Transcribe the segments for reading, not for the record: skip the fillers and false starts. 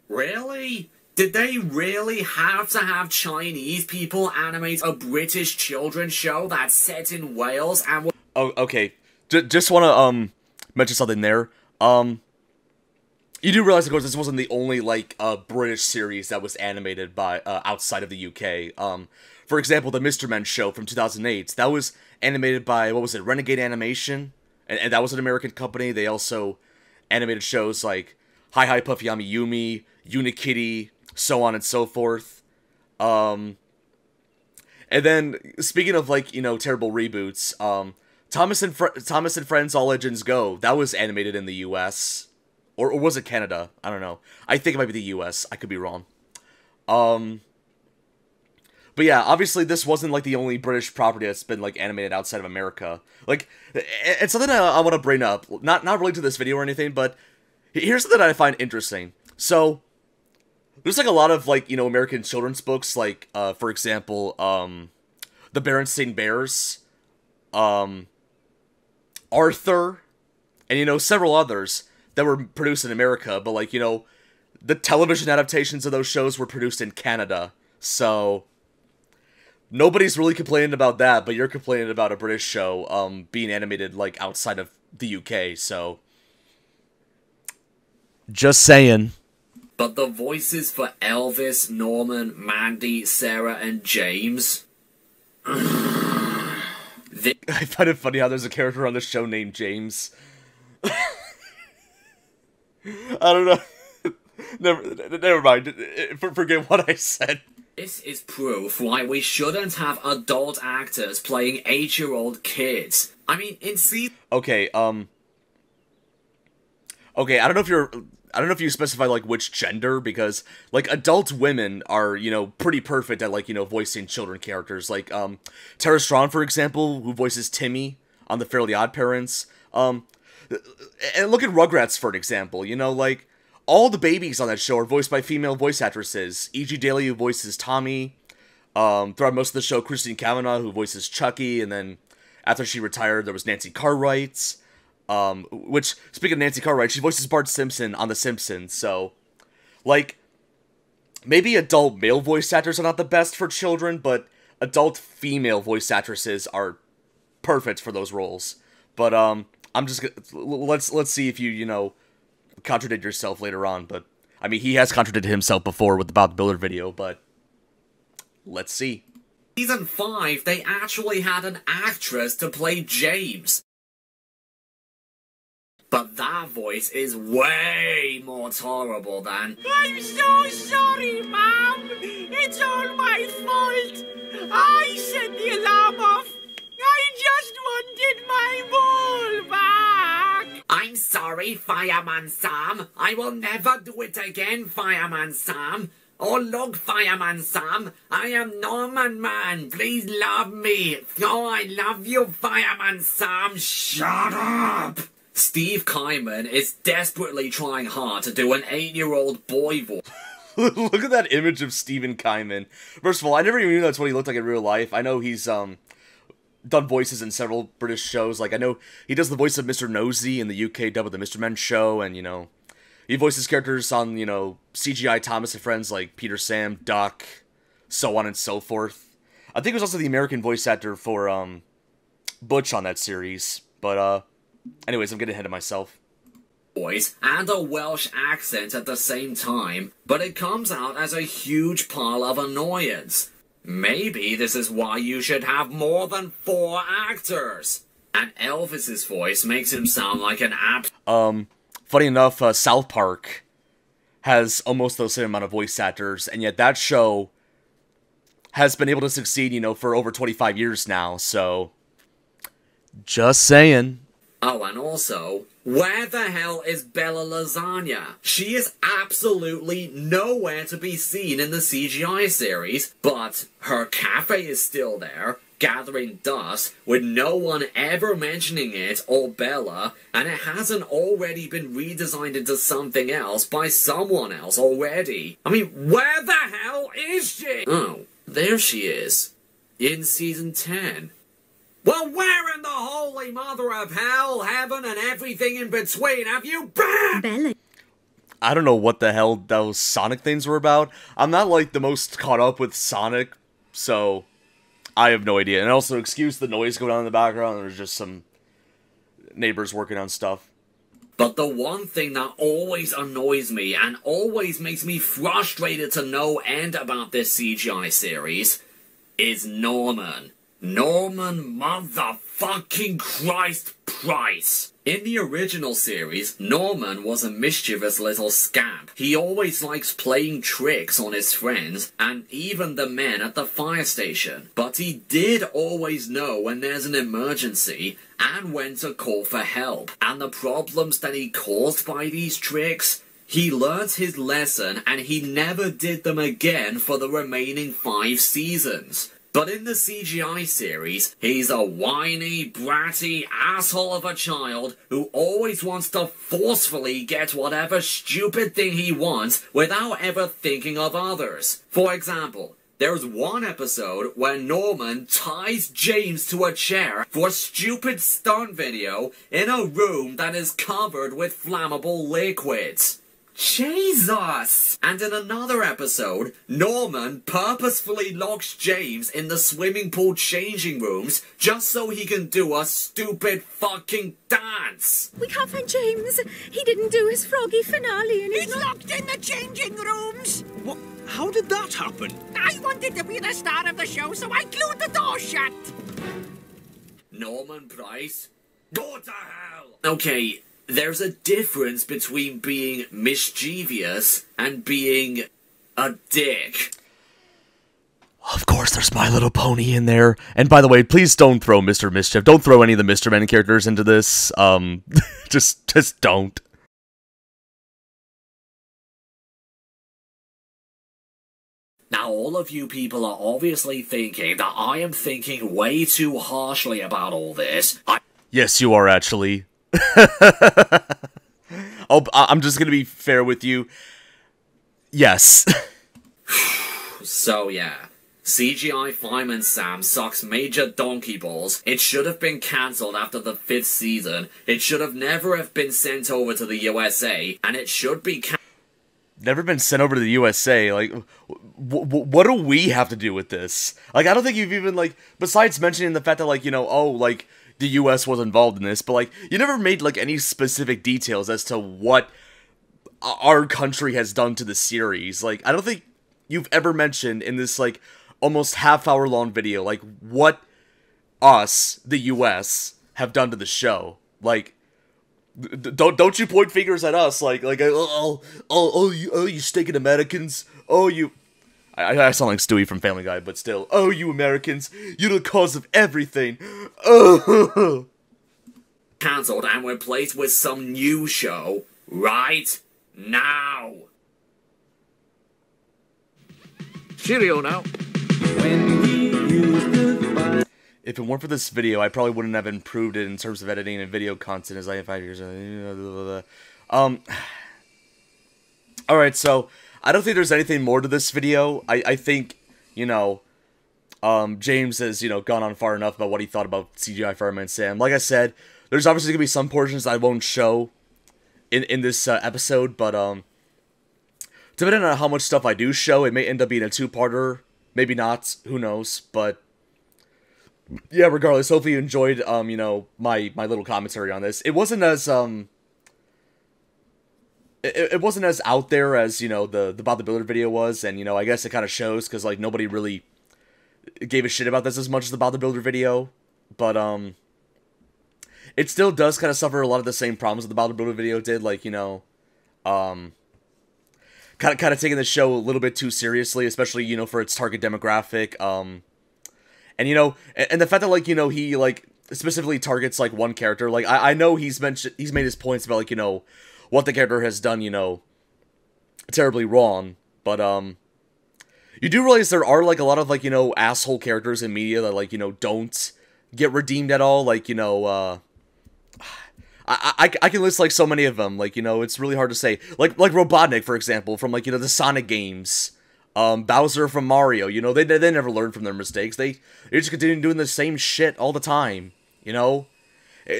Really? Did they really have to have Chinese people animate a British children's show that's set in Wales and... Oh, okay. Just want to, mention something there. You do realize, of course, this wasn't the only, like, British series that was animated by, outside of the UK. For example, the Mr. Men show from 2008, that was animated by, what was it, Renegade Animation? And that was an American company. They also animated shows like Hi Hi Puffy Yami Yumi, Unikitty, so on and so forth. And then, speaking of, like, you know, terrible reboots, Thomas and Friends All Legends Go, that was animated in the US. Or was it Canada? I don't know. I think it might be the US. I could be wrong. But yeah, obviously this wasn't, like, the only British property that's been, like, animated outside of America. Like, it's something I want to bring up. Not related to this video or anything, but here's something that I find interesting. So, there's, like, a lot of, like, you know, American children's books, like, for example, The Berenstain Bears, Arthur, and, you know, several others that were produced in America, but, like, you know, the television adaptations of those shows were produced in Canada, so nobody's really complaining about that, but you're complaining about a British show, being animated, like, outside of the UK, so... Just saying. But the voices for Elvis, Norman, Mandy, Sarah, and James... I find it funny how there's a character on the show named James. I don't know. Never mind. Forget what I said. This is proof why we shouldn't have adult actors playing 8-year-old kids. I mean, in Okay, okay, I don't know if you specify, like, which gender, because, like, adult women are, you know, pretty perfect at, like, you know, voicing children characters. Like, Tara Strong, for example, who voices Timmy on The Fairly Odd Parents. And look at Rugrats, for an example, you know, like, all the babies on that show are voiced by female voice actresses. E.G. Daily, who voices Tommy. Throughout most of the show, Christine Cavanaugh, who voices Chucky, and then after she retired, there was Nancy Cartwright. Which, speaking of Nancy Cartwright, she voices Bart Simpson on The Simpsons, so, like, maybe adult male voice actors are not the best for children, but adult female voice actresses are perfect for those roles. But, I'm just gonna, let's see if you know, contradict yourself later on, but, I mean, he has contradicted himself before with the Bob Bullard video, but, let's see. Season 5, they actually had an actress to play James. But that voice is way more tolerable than... I'm so sorry, Mom. It's all my fault. I set the alarm off. I just wanted my ball back. I'm sorry, Fireman Sam. I will never do it again, Fireman Sam. Oh, look, Fireman Sam. I am Norman Man. Please love me. Oh, I love you, Fireman Sam. Shut up. Steve Kaiman is desperately trying hard to do an 8-year-old boy voice. Look at that image of Stephen Kaiman. First of all, I never even knew that's what he looked like in real life. I know he's, done voices in several British shows. Like, I know he does the voice of Mr. Nosey in the UK dub of the Mr. Men show, and, you know, he voices characters on, you know, CGI Thomas and Friends like Peter Sam, Duck, so on and so forth. I think he was also the American voice actor for, Butch on that series. But, anyways, I'm getting ahead of myself. Voice and a Welsh accent at the same time, but it comes out as a huge pile of annoyance. Maybe this is why you should have more than 4 actors. And Elvis's voice makes him sound like an funny enough, South Park has almost the same amount of voice actors, and yet that show has been able to succeed, you know, for over 25 years now, so... Just saying. Oh, and also, where the hell is Bella Lasagna? She is absolutely nowhere to be seen in the CGI series, but her cafe is still there, gathering dust, with no one ever mentioning it or Bella, and it hasn't already been redesigned into something else by someone else already. I mean, where the hell is she? Oh, there she is. In Season 10. Well, where in the holy mother of hell, heaven, and everything in between have you been? Bella. I don't know what the hell those Sonic things were about. I'm not, like, the most caught up with Sonic, so I have no idea. And also, excuse the noise going on in the background, there's just some neighbors working on stuff. But the one thing that always annoys me and always makes me frustrated to no end about this CGI series is Norman. Norman motherfucking Christ Price. In the original series, Norman was a mischievous little scamp. He always likes playing tricks on his friends and even the men at the fire station. But he did always know when there's an emergency and when to call for help. And the problems that he caused by these tricks, he learned his lesson and he never did them again for the remaining 5 seasons. But in the CGI series, he's a whiny, bratty asshole of a child who always wants to forcefully get whatever stupid thing he wants without ever thinking of others. For example, there's one episode where Norman ties James to a chair for a stupid stunt video in a room that is covered with flammable liquids. Jesus! And in another episode, Norman purposefully locks James in the swimming pool changing rooms just so he can do a stupid fucking dance. We can't find James. He didn't do his froggy finale and He's locked in the changing rooms. What? How did that happen? I wanted to be the star of the show, so I glued the door shut. Norman Price? Go to hell! Okay, there's a difference between being mischievous and being a dick. Of course, there's My Little Pony in there. And by the way, please don't throw Mr. Mischief. Don't throw any of the Mr. Men characters into this. Just don't. Now, all of you people are obviously thinking that I am thinking way too harshly about all this. Yes, you are, actually. I'm just gonna be fair with you. Yes. So yeah, CGI Fireman Sam sucks major donkey balls. It should have been cancelled after the 5th season. It should have never have been sent over to the USA, and it should be Never been sent over to the USA. Like, what do we have to do with this? Like, I don't think you've even, like, besides mentioning the fact that, like, you know, oh, like, the US was involved in this, but, like, you never made, like, any specific details as to what our country has done to the series. Like, I don't think you've ever mentioned in this, like, almost half-hour long video, like, what us, the US, have done to the show. Like, don't you point fingers at us, like, you stinking Americans, oh, you... I sound like Stewie from Family Guy, but still. Oh, you Americans, you're the cause of everything. Oh. cancelled and replaced with some new show right now. Cheerio now. If it weren't for this video, I probably wouldn't have improved it in terms of editing and video content as I have 5 years. Alright, so I don't think there's anything more to this video. I think, you know, James has, you know, gone on far enough about what he thought about CGI Fireman Sam. Like I said, there's obviously going to be some portions I won't show in this episode, but, depending on how much stuff I do show, it may end up being a two-parter. Maybe not, who knows, but yeah, regardless, hopefully you enjoyed, you know, my little commentary on this. It wasn't as, it wasn't as out there as, you know, the Bob the Builder video was, and, you know, I guess it kind of shows, because, like, nobody really gave a shit about this as much as the Bob the Builder video, but, it still does kind of suffer a lot of the same problems that the Bob the Builder video did, like, you know, kind of taking the show a little bit too seriously, especially, you know, for its target demographic, and, you know, and the fact that, like, you know, he, like, specifically targets, like, one character, like, I know he's made his points about, like, you know, what the character has done, you know, terribly wrong, but, you do realize there are, like, a lot of, like, you know, asshole characters in media that, like, you know, don't get redeemed at all, like, you know, I can list, like, so many of them, like, you know, it's really hard to say, like Robotnik, for example, from, like, you know, the Sonic games, Bowser from Mario, you know, they never learn from their mistakes, they just continue doing the same shit all the time, you know?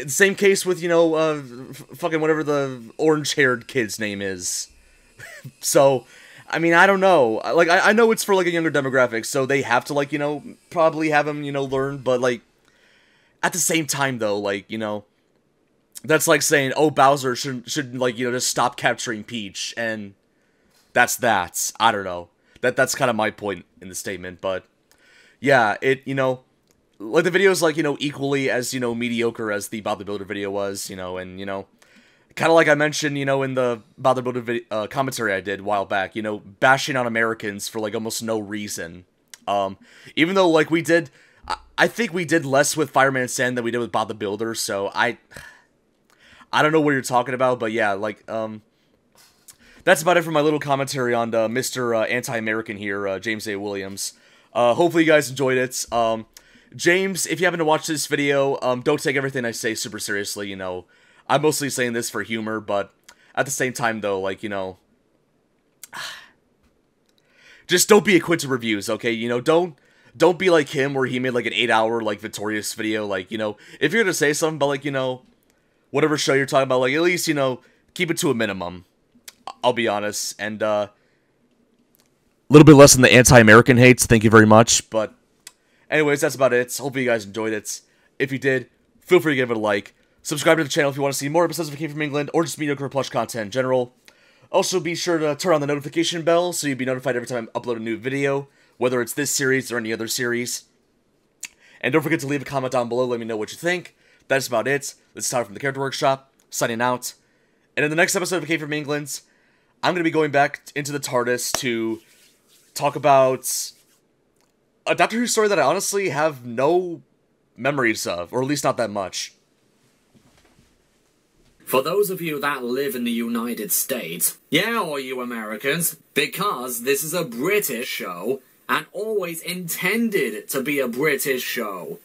Same case with, you know, fucking whatever the orange-haired kid's name is, So, I mean, I don't know. Like, I know it's for, like, a younger demographic, so they have to, like, you know, probably have him, you know, learn, but, like, at the same time, though, like, you know, that's like saying, oh, Bowser should like, you know, just stop capturing Peach, and that's that. I don't know. That's kind of my point in the statement, but, yeah, you know, like, the video is, like, you know, equally as, you know, mediocre as the Bob the Builder video was, you know, and, you know, kind of like I mentioned, you know, in the Bob the Builder commentary I did a while back, you know, bashing on Americans for, like, almost no reason. Even though, like, I think we did less with Fireman Sam than we did with Bob the Builder, so I don't know what you're talking about, but yeah, like, that's about it for my little commentary on Mr. Anti-American here, James A. Williams. Hopefully you guys enjoyed it. James, if you happen to watch this video, don't take everything I say super seriously, you know. I'm mostly saying this for humor, but at the same time, though, like, you know, just don't be a quit to reviews, okay? You know, don't be like him where he made, like, an 8-hour, like, Victorious video. Like, you know, if you're gonna say something about, like, you know, whatever show you're talking about, like, at least, you know, keep it to a minimum. I'll be honest. And, a little bit less than the anti-American hates, thank you very much. But, anyways, that's about it. Hopefully you guys enjoyed it. If you did, feel free to give it a like. Subscribe to the channel if you want to see more episodes of Came From England, or just mediocre plush content in general. Also, be sure to turn on the notification bell so you'll be notified every time I upload a new video, whether it's this series or any other series. And don't forget to leave a comment down below, let me know what you think. That's about it. This is Tyler from the Character Workshop, signing out. And in the next episode of Came From England, I'm going to be going back into the TARDIS to talk about a Doctor Who story that I honestly have no memories of, or at least not that much. For those of you that live in the United States, yeah, all you Americans, because this is a British show, and always intended to be a British show.